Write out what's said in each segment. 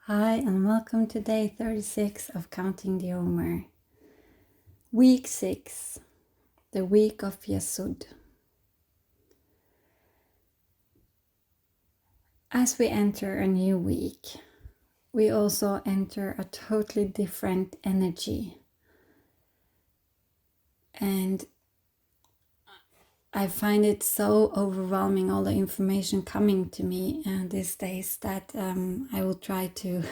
Hi, and welcome to day 36 of Counting the Omer. Week 6, the week of Yesod. As we enter a new week, we also enter a totally different energy. And I find it so overwhelming, all the information coming to me these days, that I will try to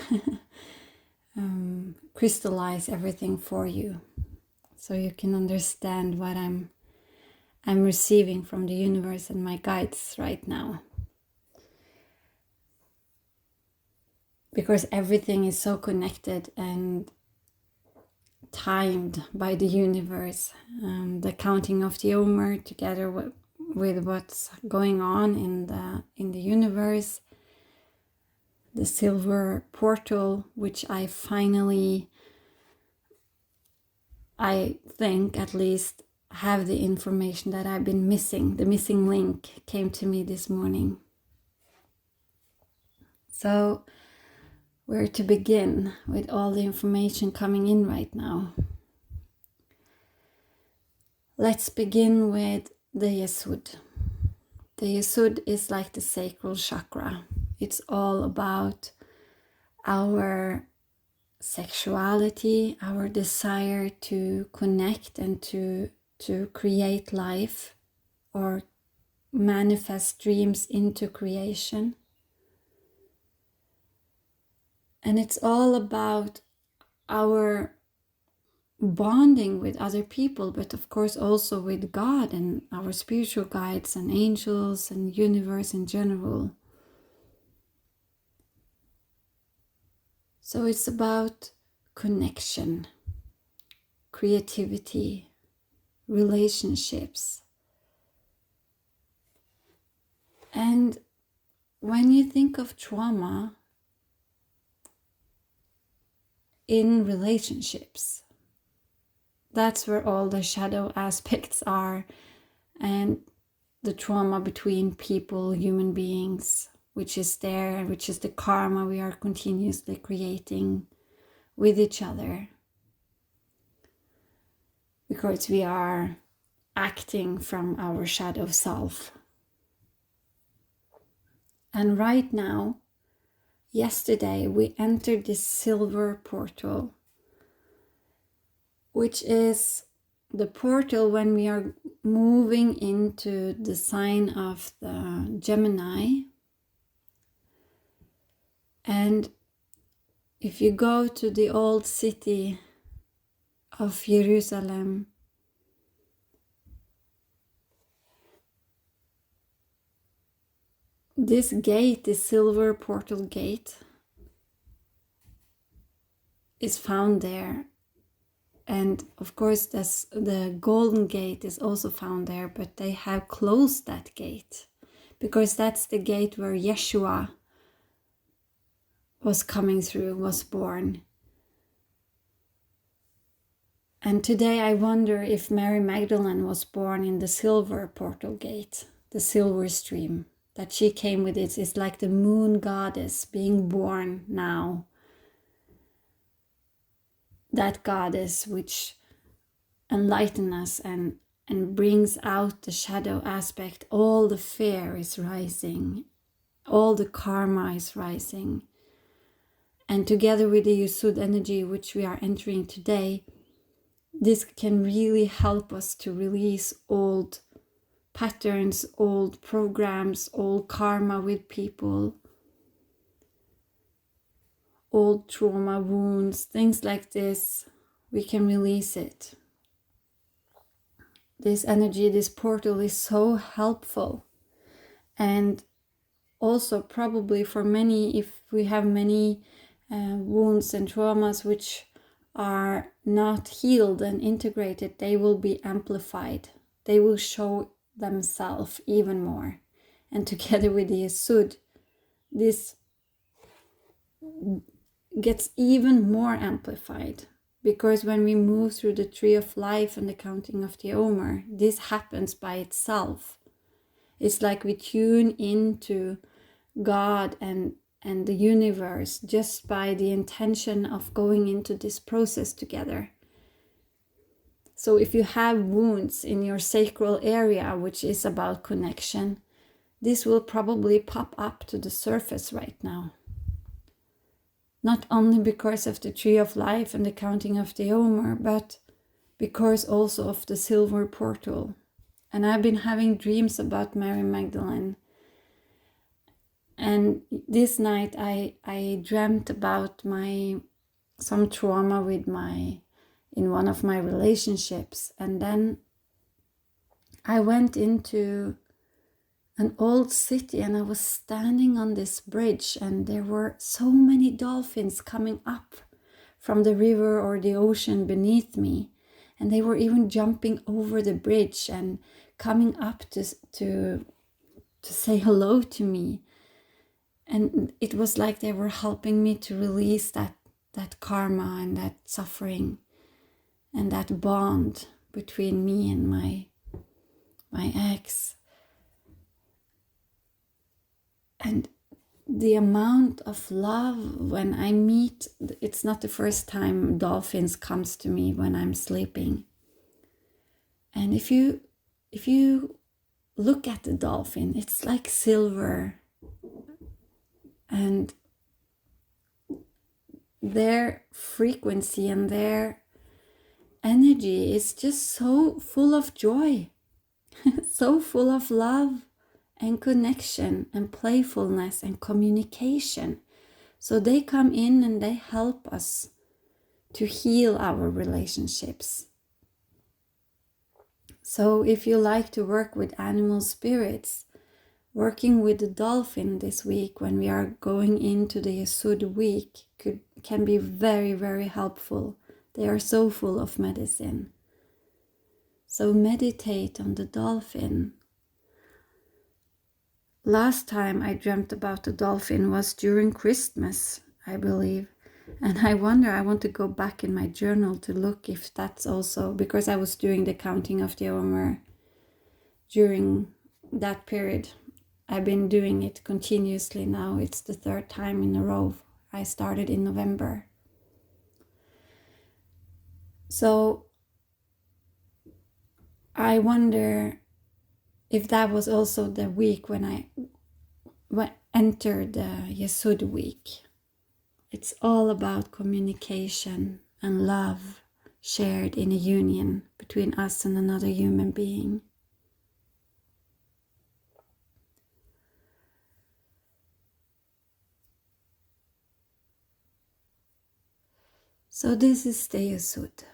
crystallize everything for you so you can understand what I'm receiving from the universe and my guides right now. Because everything is so connected and timed by the universe. The counting of the Omer together with what's going on in the universe. The silver portal, which I think at least, have the information that I've been missing. The missing link came to me this morning. So where to begin with all the information coming in right now? Let's begin with the Yesod. The Yesod is like the sacral chakra. It's all about our sexuality, our desire to connect and to create life or manifest dreams into creation. And it's all about our bonding with other people, but of course also with God and our spiritual guides and angels and universe in general. So it's about connection, creativity, relationships. And when you think of trauma in relationships, that's where all the shadow aspects are, and the trauma between people, human beings, which is there, which is the karma we are continuously creating with each other, because we are acting from our shadow self. And right now, yesterday, we entered this silver portal, which is the portal when we are moving into the sign of the Gemini. And if you go to the old city of Jerusalem, this gate, this silver portal gate, is found there. And of course, the golden gate is also found there, but they have closed that gate because that's the gate where Yeshua was coming through, was born. And today I wonder if Mary Magdalene was born in the silver portal gate, the silver stream, that she came with it. It's like the moon goddess being born now. That goddess which enlightens us and brings out the shadow aspect. All the fear is rising. All the karma is rising. And together with the Yesod energy which we are entering today, this can really help us to release old patterns, old programs, old karma with people, old trauma, wounds, things like this. We can release it. This energy, this portal is so helpful. And also probably for many, if we have many wounds and traumas which are not healed and integrated, they will be amplified. They will show themselves even more. And together with the Yesod, this gets even more amplified. Because when we move through the tree of life and the counting of the Omer, this happens by itself. It's like we tune into God and and the universe just by the intention of going into this process together. So if you have wounds in your sacral area, which is about connection, this will probably pop up to the surface right now. Not only because of the tree of life and the counting of the Omer, but because also of the silver portal. And I've been having dreams about Mary Magdalene. And this night I dreamt about some trauma in one of my relationships. And then I went into an old city and I was standing on this bridge, and there were so many dolphins coming up from the river or the ocean beneath me. And they were even jumping over the bridge and coming up to say hello to me. And it was like they were helping me to release that karma and that suffering and that bond between me and my ex. And the amount of love when I meet, it's not the first time dolphins comes to me when I'm sleeping. And if you look at the dolphin, it's like silver. And their frequency and their energy is just so full of joy, so full of love and connection and playfulness and communication. So they come in and they help us to heal our relationships. So if you like to work with animal spirits, working with the dolphin this week when we are going into the Yesod week can be very, very helpful. They are so full of medicine. So meditate on the dolphin. Last time I dreamt about the dolphin was during Christmas, I believe. And I want to go back in my journal to look if that's also, because I was doing the counting of the Omer during that period. I've been doing it continuously now. It's the third time in a row. I started in November. So I wonder if that was also the week when I entered the Yesod week. It's all about communication and love shared in a union between us and another human being. So this is the Yesod.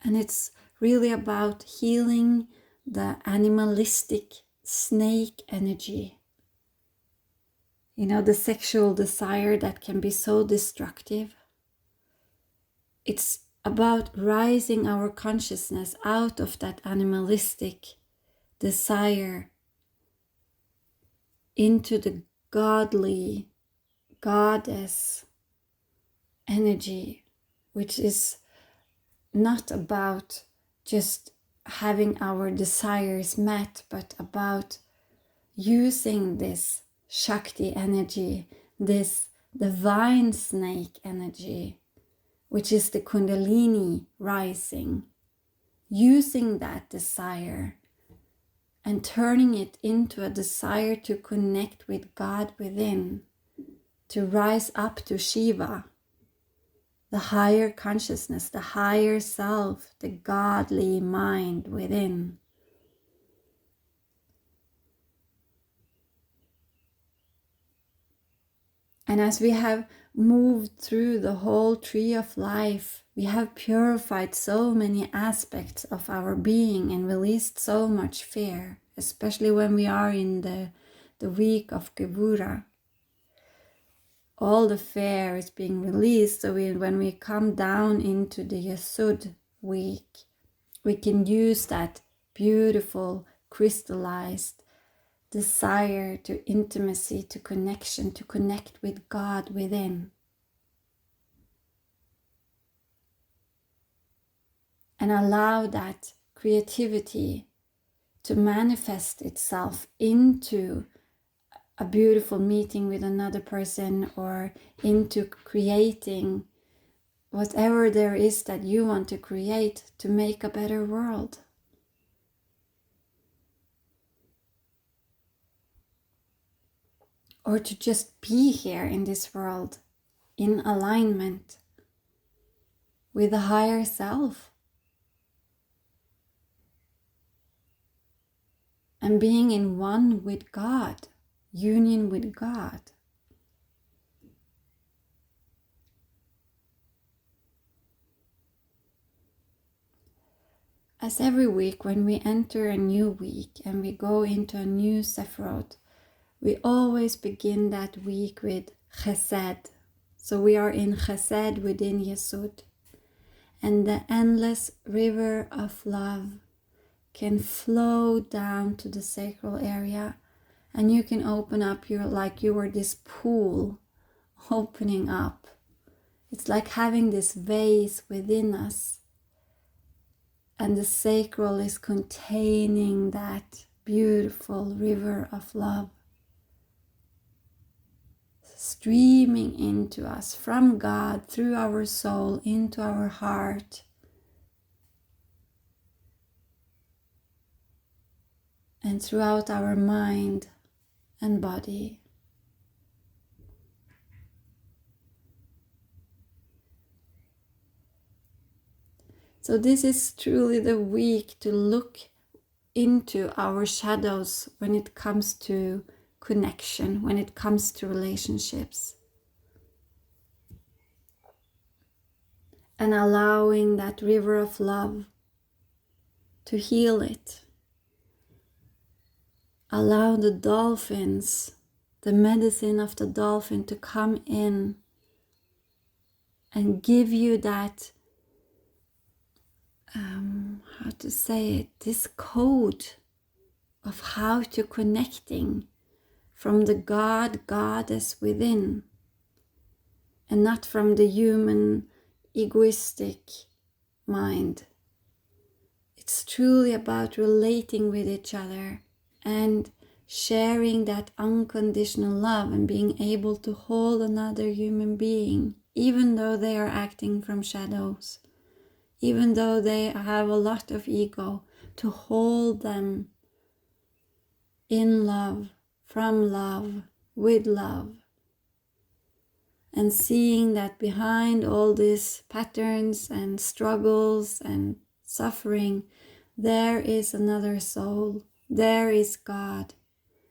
And it's really about healing the animalistic snake energy. You know, the sexual desire that can be so destructive. It's about rising our consciousness out of that animalistic desire into the godly goddess energy, which is not about just having our desires met, but about using this Shakti energy, this divine snake energy, which is the Kundalini rising, using that desire and turning it into a desire to connect with God within, to rise up to Shiva, the higher consciousness, the higher self, the godly mind within. And as we have moved through the whole tree of life, we have purified so many aspects of our being and released so much fear, especially when we are in the week of Gevura. All the fear is being released, so when we come down into the Yesod week, we can use that beautiful, crystallized desire to intimacy, to connection, to connect with God within. And allow that creativity to manifest itself into a beautiful meeting with another person, or into creating whatever there is that you want to create to make a better world. Or to just be here in this world in alignment with the higher self. And being in one with God, union with God. As every week when we enter a new week and we go into a new Sephiroth, we always begin that week with Chesed. So we are in Chesed within Yesod. And the endless river of love can flow down to the sacral area, and you can open up like you were this pool opening up. It's like having this vase within us, and the sacral is containing that beautiful river of love, streaming into us from God through our soul into our heart, and throughout our mind and body. So this is truly the week to look into our shadows when it comes to connection, when it comes to relationships. And allowing that river of love to heal it. Allow the dolphins, the medicine of the dolphin, to come in and give you that, how to say it, this code of how to connecting from the God, goddess within, and not from the human egoistic mind. It's truly about relating with each other and sharing that unconditional love and being able to hold another human being, even though they are acting from shadows, even though they have a lot of ego, to hold them in love, from love, with love. And seeing that behind all these patterns and struggles and suffering, there is another soul. There is God.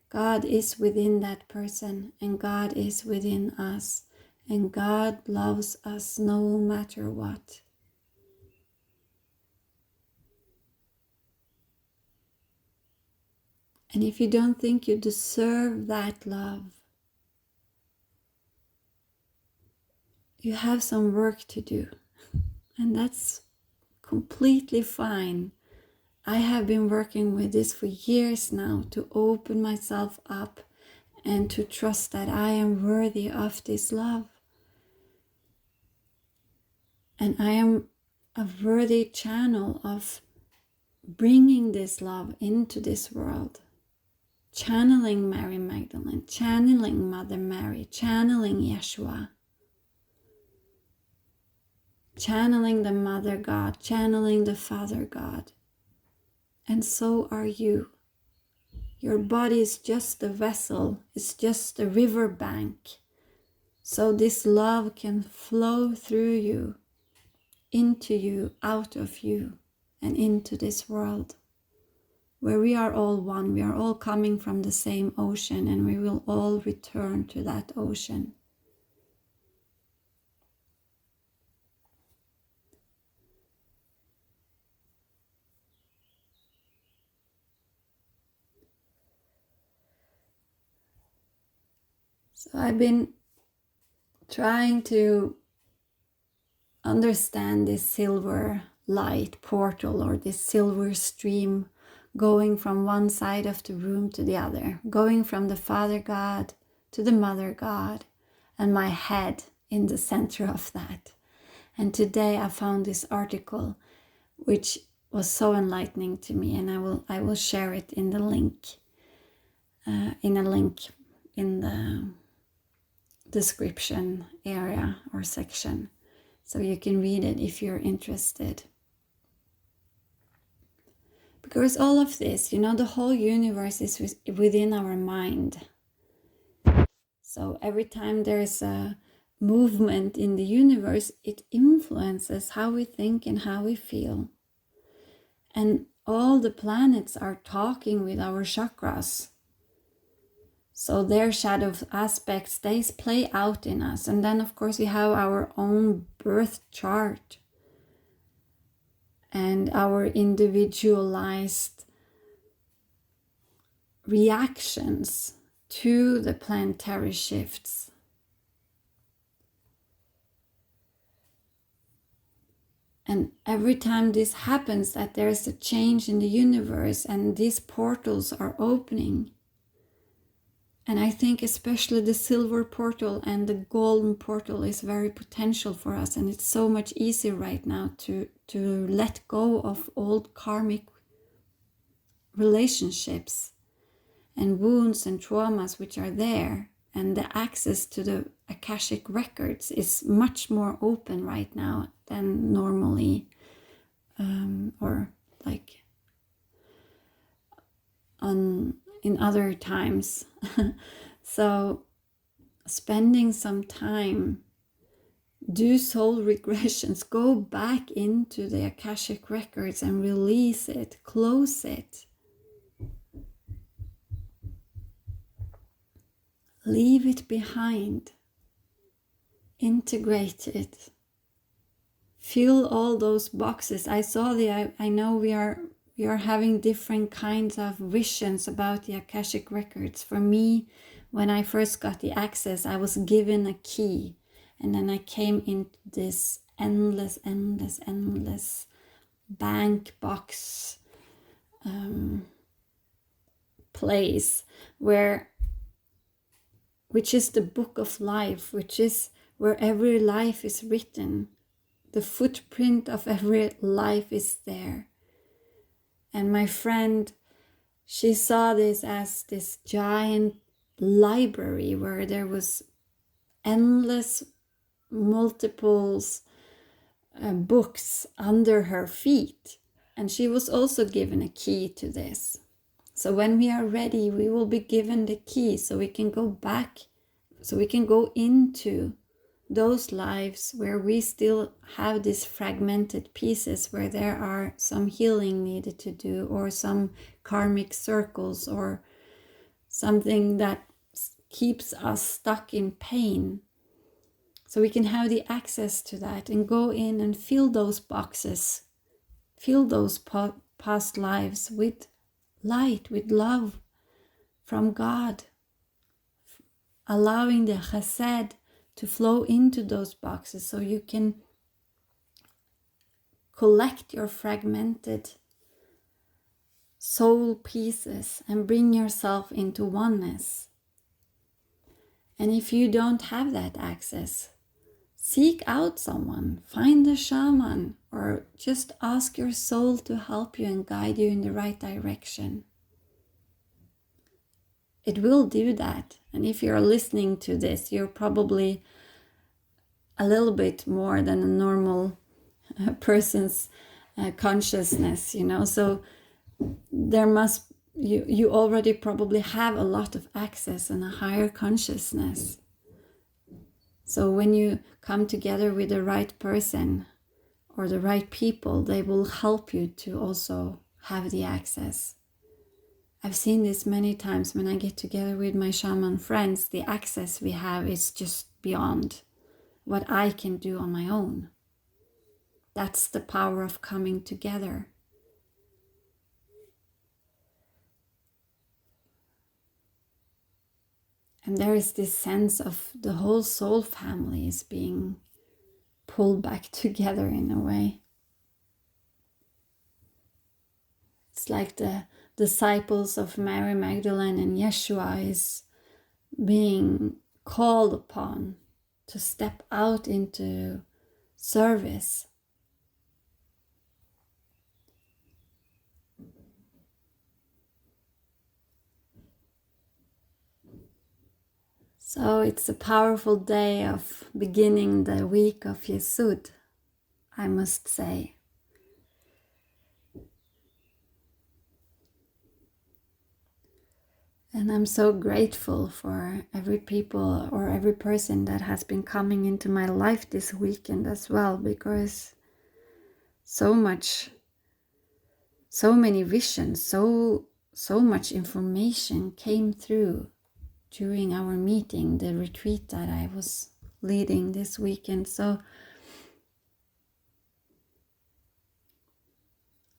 God is within that person, and God is within us. And God loves us no matter what. And if you don't think you deserve that love, you have some work to do. And that's completely fine. I have been working with this for years now, to open myself up and to trust that I am worthy of this love. And I am a worthy channel of bringing this love into this world. Channeling Mary Magdalene, channeling Mother Mary, channeling Yeshua, channeling the Mother God, channeling the Father God. And so are you. Your body is just a vessel, it's just a river bank. So this love can flow through you, into you, out of you, and into this world, where we are all one. We are all coming from the same ocean, and we will all return to that ocean. So I've been trying to understand this silver light portal, or this silver stream, going from one side of the room to the other, going from the Father God to the Mother God, and my head in the center of that. And today I found this article which was so enlightening to me, and I will share it in the link, in in the description area or section, so you can read it if you're interested. Because all of this, the whole universe is within our mind. So every time there's a movement in the universe, it influences how we think and how we feel. And all the planets are talking with our chakras. So their shadow aspects, they play out in us. And then, of course, we have our own birth chart and our individualized reactions to the planetary shifts. And every time this happens, that there's a change in the universe and these portals are opening. And I think especially the silver portal and the golden portal is very potential for us. And it's so much easier right now to let go of old karmic relationships and wounds and traumas which are there. And the access to the Akashic records is much more open right now than normally, or like in other times. So spending some time, do soul regressions, go back into the Akashic records and release it, close it. Leave it behind. Integrate it. Fill all those boxes. I know we are having different kinds of visions about the Akashic records. For me, when I first got the access, I was given a key. And then I came into this endless bank box place which is the book of life, which is where every life is written. The footprint of every life is there. And my friend, she saw this as this giant library where there was endless multiples books under her feet. And she was also given a key to this. So when we are ready, we will be given the key so we can go back, so we can go into those lives where we still have these fragmented pieces, where there are some healing needed to do, or some karmic circles, or something that keeps us stuck in pain. So we can have the access to that and go in and fill those boxes, fill those past lives with light, with love from God, allowing the Chesed to flow into those boxes so you can collect your fragmented soul pieces and bring yourself into oneness. And if you don't have that access, seek out someone, find a shaman, or just ask your soul to help you and guide you in the right direction. It will do that. And if you're listening to this, you're probably a little bit more than a normal person's consciousness, So there must, you already probably have a lot of access and a higher consciousness. So when you come together with the right person or the right people, they will help you to also have the access. I've seen this many times when I get together with my shaman friends. The access we have is just beyond what I can do on my own. That's the power of coming together. And there is this sense of the whole soul family is being pulled back together in a way. It's like the disciples of Mary Magdalene and Yeshua is being called upon to step out into service. So it's a powerful day of beginning the week of Yesod, I must say. And I'm so grateful for every people or every person that has been coming into my life this weekend as well, because so many visions, so much information came through during our meeting, the retreat that I was leading this weekend. So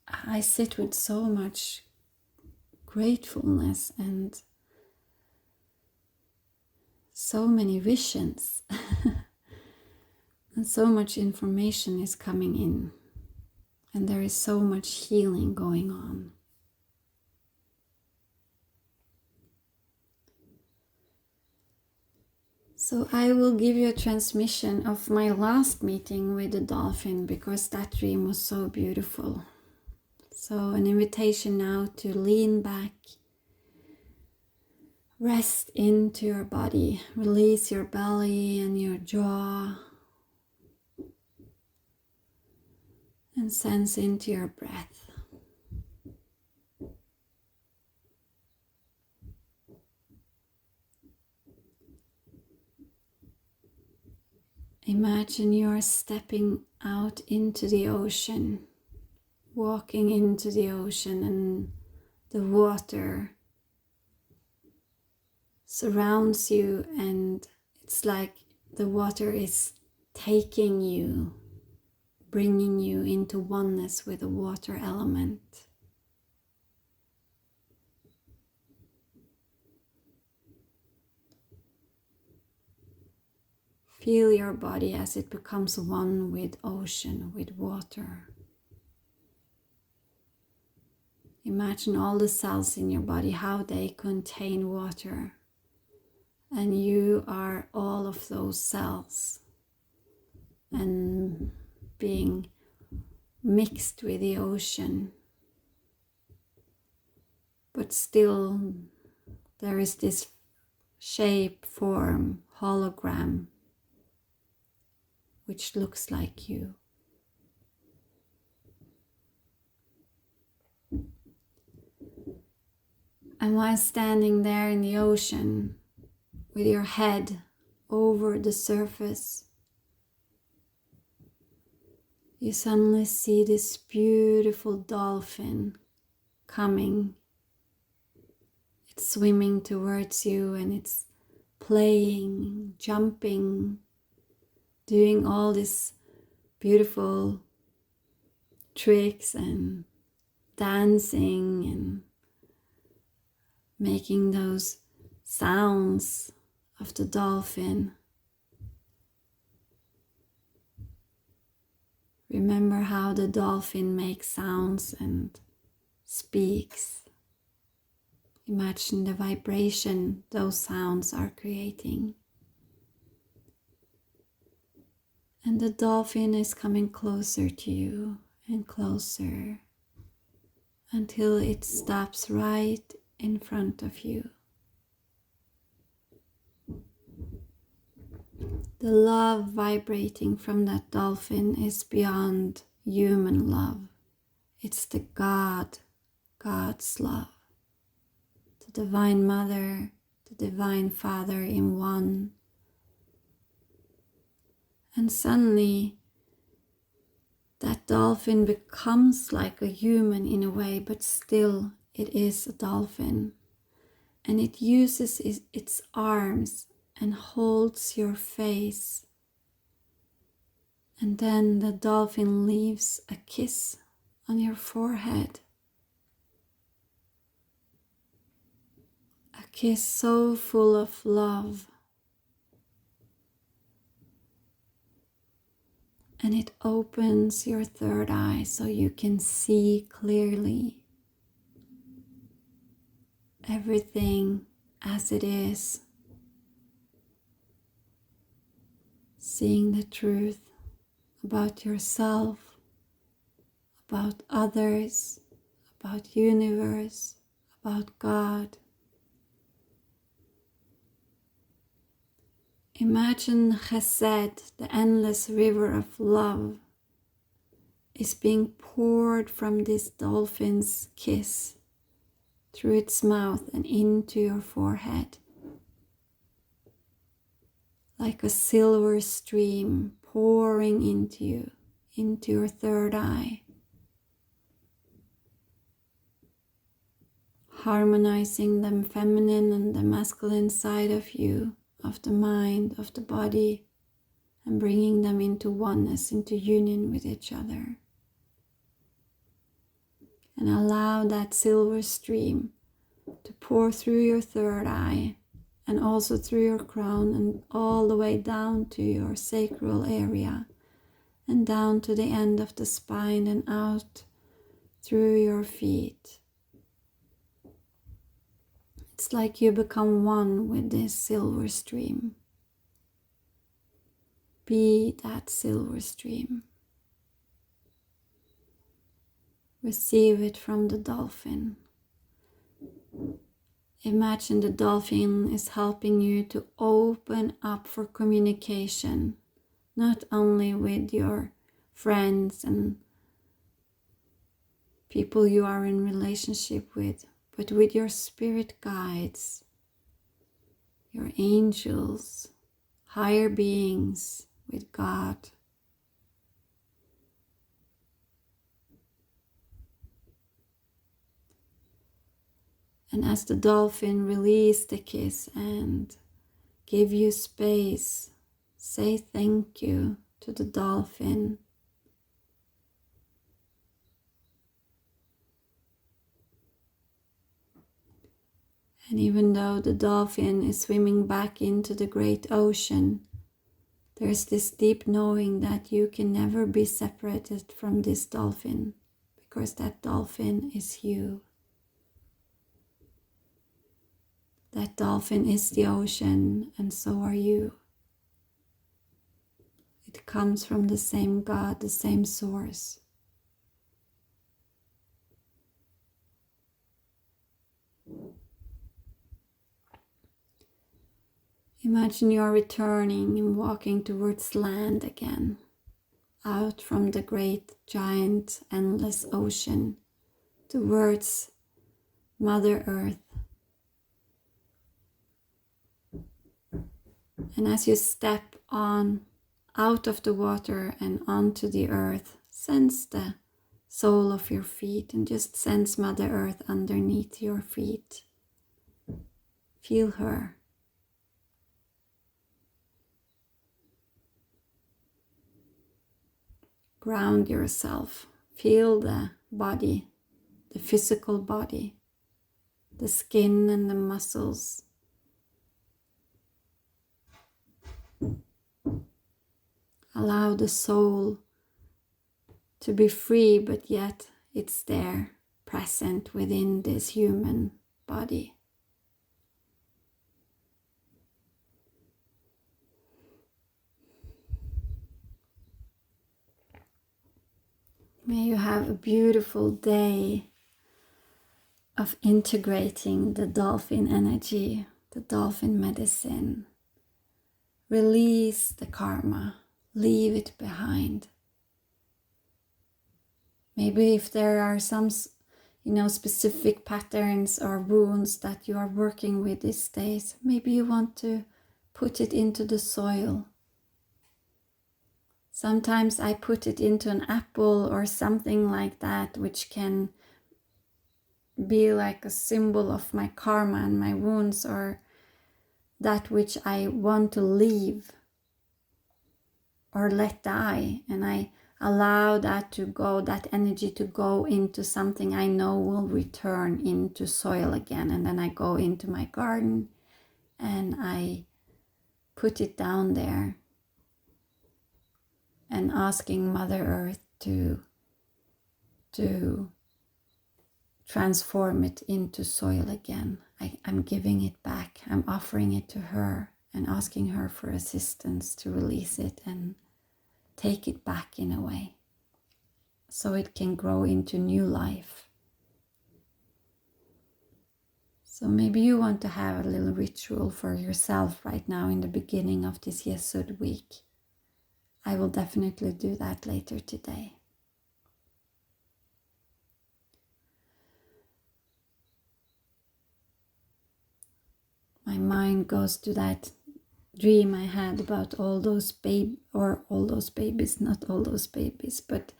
I sit with so much gratefulness and so many visions and so much information is coming in, and there is so much healing going on. So I will give you a transmission of my last meeting with the Dolphin, because that dream was so beautiful. So an invitation now to lean back, rest into your body, release your belly and your jaw, and sense into your breath. Imagine you are stepping out into the ocean, walking into the ocean, and the water surrounds you, and it's like the water is taking you, bringing you into oneness with the water element. Feel your body as it becomes one with ocean, with water. Imagine all the cells in your body, how they contain water. And you are all of those cells, and being mixed with the ocean. But still there is this shape, form, hologram, which looks like you. And while standing there in the ocean, with your head over the surface, you suddenly see this beautiful dolphin coming. It's swimming towards you, and it's playing, jumping, doing all these beautiful tricks and dancing and making those sounds of the dolphin. Remember how the dolphin makes sounds and speaks. Imagine the vibration those sounds are creating. And the dolphin is coming closer to you and closer until it stops right in front of you. The love vibrating from that dolphin is beyond human love. It's the God's love. The Divine Mother, the Divine Father in one. And suddenly that dolphin becomes like a human in a way, but still it is a dolphin. And it uses its arms and holds your face. And then the dolphin leaves a kiss on your forehead. A kiss so full of love. And it opens your third eye so you can see clearly everything as it is. Seeing the truth about yourself, about others, about universe, about God. Imagine Chesed, the endless river of love, is being poured from this dolphin's kiss through its mouth and into your forehead, like a silver stream pouring into you, into your third eye, harmonizing the feminine and the masculine side of you, of the mind, of the body, and bringing them into oneness, into union with each other. And allow that silver stream to pour through your third eye and also through your crown and all the way down to your sacral area and down to the end of the spine and out through your feet. It's like you become one with this silver stream. Be that silver stream. Receive it from the dolphin. Imagine the dolphin is helping you to open up for communication, not only with your friends and people you are in relationship with, but with your spirit guides, your angels, higher beings, with God. And as the dolphin release the kiss and give you space, say thank you to the dolphin. And even though the dolphin is swimming back into the great ocean, there's this deep knowing that you can never be separated from this dolphin, because that dolphin is you. That dolphin is the ocean, and so are you. It comes from the same God, the same source. Imagine you are returning and walking towards land again, out from the great, giant, endless ocean, towards Mother Earth. And as you step on out of the water and onto the earth, sense the sole of your feet and just sense Mother Earth underneath your feet. Feel her. Ground yourself. Feel the body, the physical body, the skin and the muscles. Allow the soul to be free, but yet it's there, present within this human body. May you have a beautiful day of integrating the dolphin energy, the dolphin medicine. Release the karma, leave it behind. Maybe if there are some, specific patterns or wounds that you are working with these days, maybe you want to put it into the soil. Sometimes I put it into an apple or something like that, which can be like a symbol of my karma and my wounds, or that which I want to leave or let die. And I allow that to go, that energy to go into something I know will return into soil again. And then I go into my garden and I put it down there, and asking Mother Earth to transform it into soil again. I'm giving it back. I'm offering it to her and asking her for assistance to release it and take it back in a way, so it can grow into new life. So maybe you want to have a little ritual for yourself right now in the beginning of this Yesod week. I will definitely do that later today. My mind goes to that dream I had about all those babies, not all those babies, but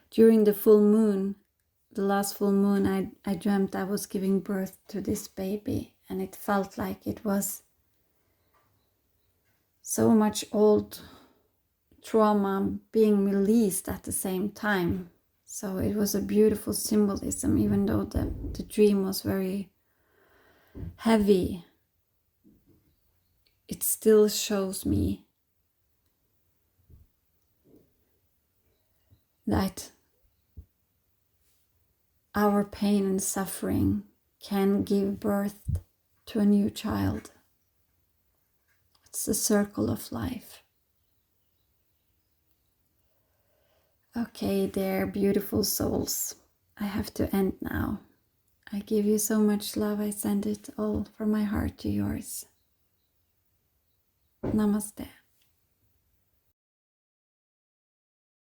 during the full moon, the last full moon, I dreamt I was giving birth to this baby, and it felt like it was so much old trauma being released at the same time. So it was a beautiful symbolism, even though the dream was very heavy. It still shows me that our pain and suffering can give birth to a new child. It's the circle of life. Okay, dear beautiful souls, I have to end now. I give you so much love. I send it all from my heart to yours. Namaste.